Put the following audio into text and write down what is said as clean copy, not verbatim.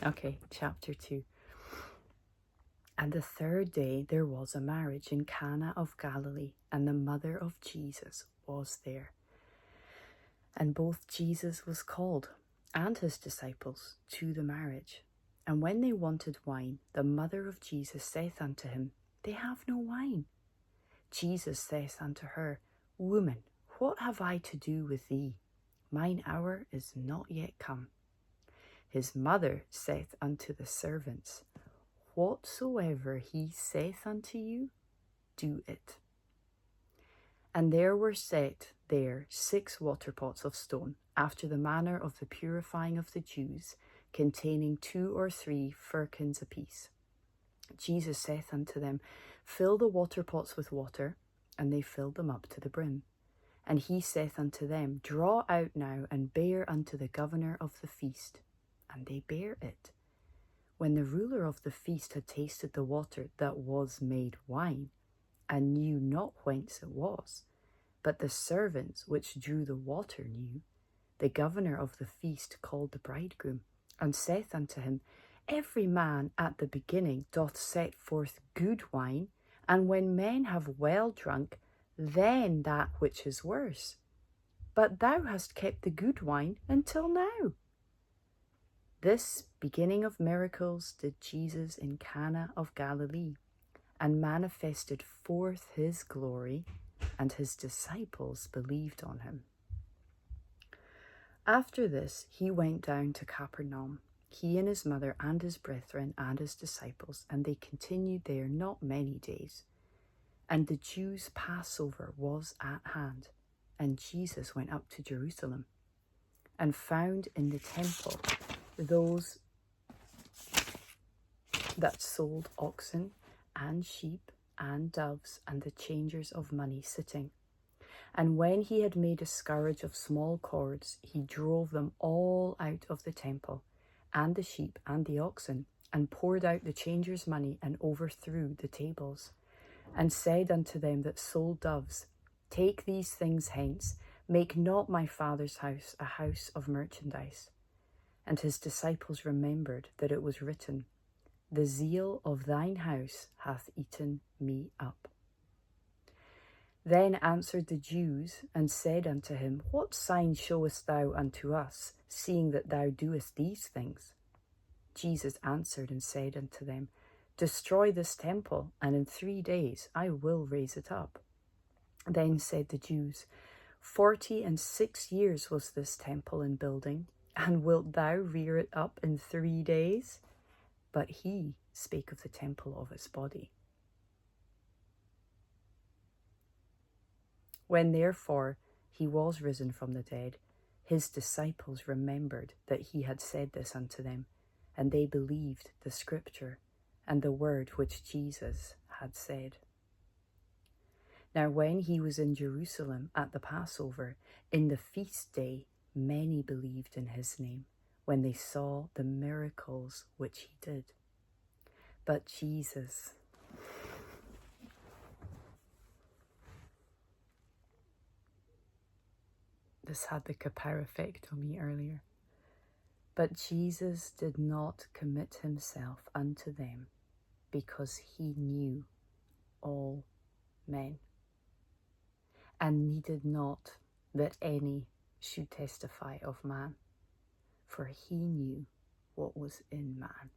Okay, chapter 2. And the third day there was a marriage in Cana of Galilee, and the mother of Jesus was there. And both Jesus was called, and his disciples, to the marriage. And when they wanted wine, the mother of Jesus saith unto him, They have no wine. Jesus saith unto her, Woman, what have I to do with thee? Mine hour is not yet come. His mother saith unto the servants, Whatsoever he saith unto you, do it. And there were set there 6 water pots of stone, after the manner of the purifying of the Jews, containing 2 or 3 firkins apiece. Jesus saith unto them, Fill the water pots with water, and they filled them up to the brim. And he saith unto them, Draw out now, and bear unto the governor of the feast. And they bare it. When the ruler of the feast had tasted the water that was made wine, and knew not whence it was, but the servants which drew the water knew, the governor of the feast called the bridegroom, and saith unto him, Every man at the beginning doth set forth good wine, and when men have well drunk, then that which is worse. But thou hast kept the good wine until now. This beginning of miracles did Jesus in Cana of Galilee, and manifested forth his glory, and his disciples believed on him. After this he went down to Capernaum, he and his mother and his brethren and his disciples, and they continued there not many days. And the Jews' Passover was at hand, and Jesus went up to Jerusalem, and found in the temple those that sold oxen and sheep and doves, and the changers of money sitting. And when he had made a scourge of small cords, he drove them all out of the temple, and the sheep and the oxen, and poured out the changers' money, and overthrew the tables, and said unto them that sold doves, Take these things hence, make not my Father's house a house of merchandise. And his disciples remembered that it was written, The zeal of thine house hath eaten me up. Then answered the Jews, and said unto him, What sign showest thou unto us, seeing that thou doest these things? Jesus answered and said unto them, Destroy this temple, and in 3 days I will raise it up. Then said the Jews, 46 years was this temple in building, and wilt thou rear it up in 3 days? But he spake of the temple of his body. When therefore he was risen from the dead, his disciples remembered that he had said this unto them, and they believed the scripture and the word which Jesus had said. Now when he was in Jerusalem at the Passover, in the feast day, many believed in his name, when they saw the miracles which he did. But Jesus, this had the kapara effect on me earlier. But Jesus did not commit himself unto them, because he knew all men, and needed not that any should testify of man, for he knew what was in man.